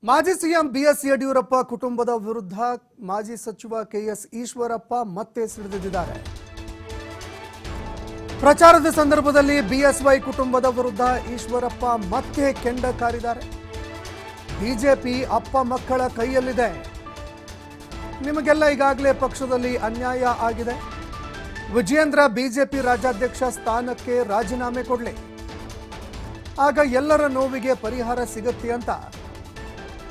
ಮಾಜಿ CM BS Yediyurappa ಕುಟುಂಬದ ವಿರುದ್ಧ ಮಾಜಿ ಸಚಿವ ಕೆಎಸ್ ಈಶ್ವರಪ್ಪ ಮತ್ತೆ ಸಿಡಿದಿದ್ದಾರೆ. ಪ್ರಚಾರದ ಸಂದರ್ಭದಲ್ಲಿ ಬಿಎಸ್ವೈ ಕುಟುಂಬದ ವಿರುದ್ಧ ಈಶ್ವರಪ್ಪ ಮತ್ತೆ ಕೆಂಡ ಕಾರಿದ್ದಾರೆ. ಬಿಜೆಪಿ ಅಪ್ಪ ಮಕ್ಕಳ ಕೈಯಲ್ಲಿದೆ. ನಿಮಗೆಲ್ಲ ಈಗಾಗಲೇ ಪಕ್ಷದಲ್ಲಿ ಅನ್ಯಾಯ ಆಗಿದೆ. ವಿಜಯೇಂದ್ರ ಬಿಜೆಪಿ ರಾಜ್ಯಾಧ್ಯಕ್ಷ ಸ್ಥಾನಕ್ಕೆ ರಾಜೀನಾಮೆ ಕೊಡಲಿ, ಆಗ ಎಲ್ಲರ ನೋವಿಗೆ ಪರಿಹಾರ ಸಿಗುತ್ತೆ ಅಂತ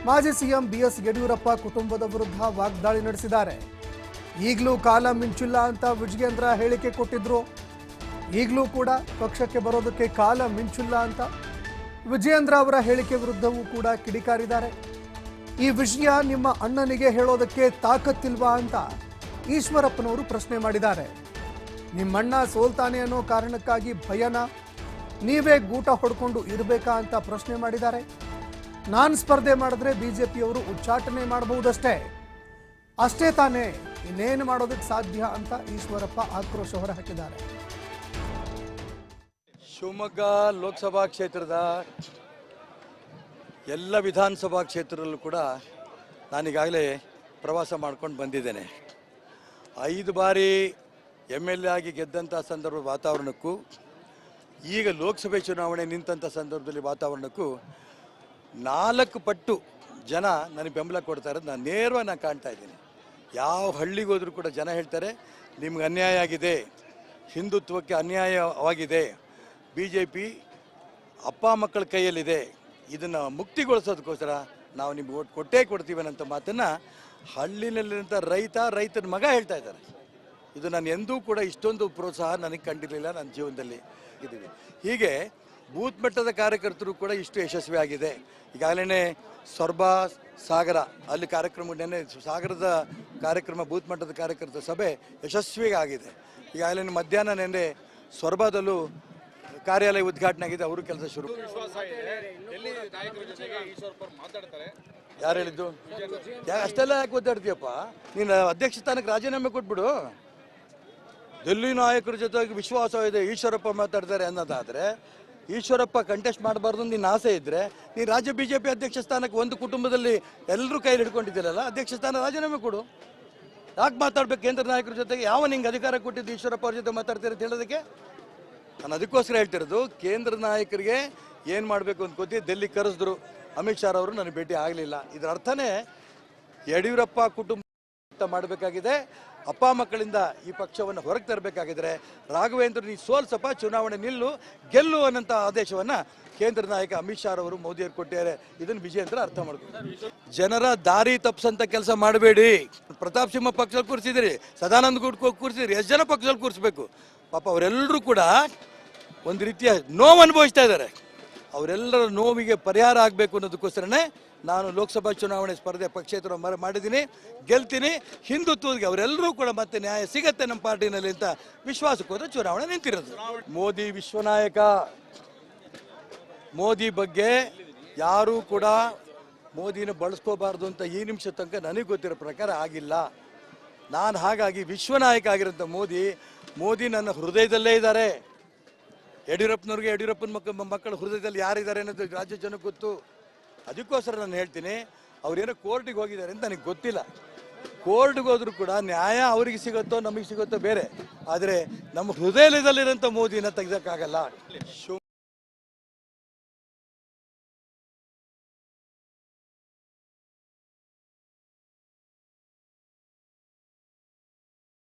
ಮಾಜಿ ಸಿಎಂ ಬಿಎಸ್ ಯಡಿಯೂರಪ್ಪ ಕುಟುಂಬದ ವಿರುದ್ಧ ವಾಗ್ದಾಳಿ ನಡೆಸಿದ್ದಾರೆ. ಈಗಲೂ ಕಾಲ ಮಿಂಚಿಲ್ಲ ಅಂತ ವಿಜಯೇಂದ್ರ ಹೇಳಿಕೆ ಕೊಟ್ಟಿದ್ರು. ಈಗಲೂ ಕೂಡ ಪಕ್ಷಕ್ಕೆ ಬರೋದಕ್ಕೆ ಕಾಲ ಮಿಂಚಿಲ್ಲ ಅಂತ ವಿಜಯೇಂದ್ರ ಅವರ ಹೇಳಿಕೆ ವಿರುದ್ಧವೂ ಕೂಡ ಕಿಡಿಕಾರಿದ್ದಾರೆ. ಈ ವಿಷಯ ನಿಮ್ಮ ಅಣ್ಣನಿಗೆ ಹೇಳೋದಕ್ಕೆ ತಾಕತ್ತಿಲ್ವಾ ಅಂತ ಈಶ್ವರಪ್ಪನವರು ಪ್ರಶ್ನೆ ಮಾಡಿದ್ದಾರೆ. ನಿಮ್ಮಣ್ಣ ಸೋಲ್ತಾನೆ ಅನ್ನೋ ಕಾರಣಕ್ಕಾಗಿ ಭಯನ, ನೀವೇ ಗೂಟ ಹೊಡ್ಕೊಂಡು ಇರಬೇಕಾ ಅಂತ ಪ್ರಶ್ನೆ ಮಾಡಿದ್ದಾರೆ. ನಾನು ಸ್ಪರ್ಧೆ ಮಾಡಿದ್ರೆ ಬಿಜೆಪಿಯವರು ಉಚ್ಚಾಟನೆ ಮಾಡಬಹುದಷ್ಟೇ, ಅಷ್ಟೇ ತಾನೇ, ಇನ್ನೇನು ಮಾಡೋದಕ್ಕೆ ಸಾಧ್ಯ ಅಂತ ಈಶ್ವರಪ್ಪ ಆಕ್ರೋಶ ಹೊರಹಾಕಿದ್ದಾರೆ. ಶಿವಮೊಗ್ಗ ಲೋಕಸಭಾ ಕ್ಷೇತ್ರದ ಎಲ್ಲ ವಿಧಾನಸಭಾ ಕ್ಷೇತ್ರದಲ್ಲೂ ಕೂಡ ನಾನೀಗಾಗಲೇ ಪ್ರವಾಸ ಮಾಡ್ಕೊಂಡು ಬಂದಿದ್ದೇನೆ. 5 ಬಾರಿ MLA ಆಗಿ ಗೆದ್ದಂಥ ಸಂದರ್ಭದ ವಾತಾವರಣಕ್ಕೂ ಈಗ ಲೋಕಸಭೆ ಚುನಾವಣೆ ನಿಂತಂಥ ಸಂದರ್ಭದಲ್ಲಿ ವಾತಾವರಣಕ್ಕೂ 4 ಪಟ್ಟು ಜನ ನನಗೆ ಬೆಂಬಲ ಕೊಡ್ತಾ ಇರೋದು ನಾನು ನೇರವಾಗಿ ಕಾಣ್ತಾ ಇದ್ದೀನಿ. ಯಾವ ಹಳ್ಳಿಗೆ ಹೋದರೂ ಕೂಡ ಜನ ಹೇಳ್ತಾರೆ, ನಿಮ್ಗೆ ಅನ್ಯಾಯ ಆಗಿದೆ, ಹಿಂದುತ್ವಕ್ಕೆ ಅನ್ಯಾಯವಾಗಿದೆ, BJP ಅಪ್ಪ ಮಕ್ಕಳ ಕೈಯಲ್ಲಿದೆ, ಇದನ್ನು ಮುಕ್ತಿಗೊಳಿಸೋದಕ್ಕೋಸ್ಕರ ನಾವು ನಿಮ್ಗೆ ಓಟ್ ಕೊಟ್ಟೇ ಕೊಡ್ತೀವಿ ಅನ್ನೋಂಥ ಮಾತನ್ನು ಹಳ್ಳಿನಲ್ಲಿರುವಂಥ ರೈತನ ಮಗ ಹೇಳ್ತಾ ಇದ್ದಾರೆ. ಇದು ನಾನು ಎಂದೂ ಕೂಡ ಇಷ್ಟೊಂದು ಪ್ರೋತ್ಸಾಹ ನನಗೆ ಕಂಡಿರಲಿಲ್ಲ ನನ್ನ ಜೀವನದಲ್ಲಿ ಇದ್ದೀವಿ. ಹೀಗೆ ಬೂತ್ ಮಟ್ಟದ ಕಾರ್ಯಕರ್ತರು ಕೂಡ ಇಷ್ಟು ಯಶಸ್ವಿ ಆಗಿದೆ. ಈಗಾಗಲೇ ಸೊರಬ ಸಾಗರ ಅಲ್ಲಿ ಕಾರ್ಯಕ್ರಮ, ನೆನ್ನೆ ಸಾಗರದ ಕಾರ್ಯಕ್ರಮ, ಬೂತ್ ಮಟ್ಟದ ಕಾರ್ಯಕರ್ತರ ಸಭೆ ಯಶಸ್ವಿ ಆಗಿದೆ. ಈಗಾಗಲೇ ಮಧ್ಯಾಹ್ನ ನೆನ್ನೆ ಸೊರಬದಲ್ಲೂ ಕಾರ್ಯಾಲಯ ಉದ್ಘಾಟನೆ ಆಗಿದೆ, ಅವರು ಕೆಲಸ ಶುರು. ಯಾರು ಹೇಳಿದ್ದು? ಅಷ್ಟೆಲ್ಲ ಯಾಕೆ ಒದ್ದಾಡ್ತೀಯಪ್ಪ? ನೀನು ಅಧ್ಯಕ್ಷ ಸ್ಥಾನಕ್ಕೆ ರಾಜೀನಾಮೆ ಕೊಟ್ಬಿಡು. ಡೆಲ್ಲಿ ನಾಯಕರ ಜೊತೆಗೆ ವಿಶ್ವಾಸ ಇದೆ, ಈಶ್ವರಪ್ಪ ಮಾತಾಡ್ತಾರೆ ಅನ್ನೋದಾದರೆ, ಈಶ್ವರಪ್ಪ ಕಂಟೆಸ್ಟ್ ಮಾಡಬಾರ್ದು ನಿನ್ನ ಆಸೆ ಇದ್ದರೆ ನೀನು ರಾಜ್ಯ BJP ಅಧ್ಯಕ್ಷ ಸ್ಥಾನಕ್ಕೆ ಒಂದು ಕುಟುಂಬದಲ್ಲಿ ಎಲ್ಲರೂ ಕೈಲಿ ಹಿಡ್ಕೊಂಡಿದ್ದೀರಲ್ಲ, ಅಧ್ಯಕ್ಷ ಸ್ಥಾನ ರಾಜೀನಾಮೆ ಕೊಡು. ಯಾಕೆ ಮಾತಾಡ್ಬೇಕು ಕೇಂದ್ರ ನಾಯಕರ ಜೊತೆಗೆ? ಯಾವ ನಿಂಗೆ ಅಧಿಕಾರ ಕೊಟ್ಟಿದ್ದು ಈಶ್ವರಪ್ಪ ಅವ್ರ ಜೊತೆ ಮಾತಾಡ್ತೀರ ಅಂತ ಹೇಳೋದಕ್ಕೆ? ನಾನು ಅದಕ್ಕೋಸ್ಕರ ಹೇಳ್ತಿರೋದು, ಕೇಂದ್ರ ನಾಯಕರಿಗೆ ಏನು ಮಾಡಬೇಕು ಅಂತ ಗೊತ್ತಿ ಡೆಲ್ಲಿ ಕರೆಸಿದ್ರು. ಅಮಿತ್ ಶಾ ಅವರು ನನಗೆ ಭೇಟಿ ಆಗಲಿಲ್ಲ. ಇದರ ಅರ್ಥನೇ ಯಡಿಯೂರಪ್ಪ ಕುಟುಂಬ ಮಾಡಬೇಕಾಗಿದೆ. ಅಪ್ಪ ಮಕ್ಕಳಿಂದ ಈ ಪಕ್ಷವನ್ನು ಹೊರಗೆ ತರಬೇಕಾಗಿದ್ರೆ ರಾಘವೇಂದ್ರ ನೀ ಸೋಲ್ಸಪ್ಪ, ಚುನಾವಣೆ ನಿಲ್ಲು, ಗೆಲ್ಲು ಅನ್ನೋಂಥ ಆದೇಶವನ್ನು ಕೇಂದ್ರ ನಾಯಕ ಅಮಿತ್ ಶಾ ಅವರು ಮೋದಿಯವರು ಕೊಟ್ಟಿದ್ದಾರೆ. ಇದನ್ನು ವಿಜಯೇಂದ್ರ ಅರ್ಥ ಮಾಡ್ಕೊಂಡು ಜನರ ದಾರಿ ತಪ್ಪಿಸಂತ ಕೆಲಸ ಮಾಡಬೇಡಿ. ಪ್ರತಾಪ್ ಸಿಂಹ ಪಕ್ಷದಲ್ಲಿ ಕೂರಿಸಿದಿರಿ, ಸದಾನಂದ ಗೌಡ ಕೂರಿಸಿದಿರಿ, ಎಷ್ಟು ಜನ ಪಕ್ಷದಲ್ಲಿ ಕೂರಿಸ್ಬೇಕು? ಪಾಪ ಅವರೆಲ್ಲರೂ ಕೂಡ ಒಂದು ರೀತಿಯ ನೋವು ಅನುಭವಿಸ್ತಾ ಇದ್ದಾರೆ. ಅವರೆಲ್ಲರ ನೋವಿಗೆ ಪರಿಹಾರ ಆಗಬೇಕು ಅನ್ನೋದಕ್ಕೋಸ್ಕರನೇ ನಾನು ಲೋಕಸಭಾ ಚುನಾವಣೆ ಸ್ಪರ್ಧೆ ಪಕ್ಷೇತರ ಮಾಡಿದ್ದೀನಿ, ಗೆಲ್ತೀನಿ. ಹಿಂದುತ್ವಕ್ಕೆ ಅವರೆಲ್ಲರೂ ಕೂಡ ಮತ್ತೆ ನ್ಯಾಯ ಸಿಗತ್ತೆ ನಮ್ಮ ಪಾರ್ಟಿನಲ್ಲಿ ಅಂತ ವಿಶ್ವಾಸಕ್ಕೋದ್ರೆ ಚುನಾವಣೆ ನಿಂತಿರೋದು. ಮೋದಿ ವಿಶ್ವನಾಯಕ. ಮೋದಿ ಬಗ್ಗೆ ಯಾರೂ ಕೂಡ ಮೋದಿನ ಬಳಸ್ಕೋಬಾರ್ದು ಅಂತ ಈ ನಿಮಿಷ ತನಕ ನನಗೆ ಗೊತ್ತಿರೋ ಪ್ರಕಾರ ಆಗಿಲ್ಲ. ನಾನು ಹಾಗಾಗಿ ವಿಶ್ವನಾಯಕ ಆಗಿರೋಂಥ ಮೋದಿ ನನ್ನ ಹೃದಯದಲ್ಲೇ ಇದ್ದಾರೆ. ಯಡಿಯೂರಪ್ಪನವ್ರಿಗೆ, ಯಡಿಯೂರಪ್ಪನ ಮಕ್ಕಳ ಹೃದಯದಲ್ಲಿ ಯಾರಿದ್ದಾರೆ ಅನ್ನೋದು ರಾಜ್ಯ ಜನಕ್ಕೆ ಗೊತ್ತು. ಅದಕ್ಕೋಸ್ಕರ ನಾನು ಹೇಳ್ತೀನಿ, ಅವ್ರೇನೋ ಕೋರ್ಟಿಗೆ ಹೋಗಿದ್ದಾರೆ ಅಂತ ನನಗೆ ಗೊತ್ತಿಲ್ಲ. ಕೋರ್ಟ್ಗೆ ಹೋದ್ರೂ ಕೂಡ ನ್ಯಾಯ ಅವರಿಗೆ ಸಿಗುತ್ತೋ ನಮಗೆ ಸಿಗುತ್ತೋ ಬೇರೆ, ಆದರೆ ನಮ್ಮ ಹೃದಯದಲ್ಲಿರೋಂಥ ಮೋದಿನ ತೆಗೆದಕ್ಕಾಗಲ್ಲ.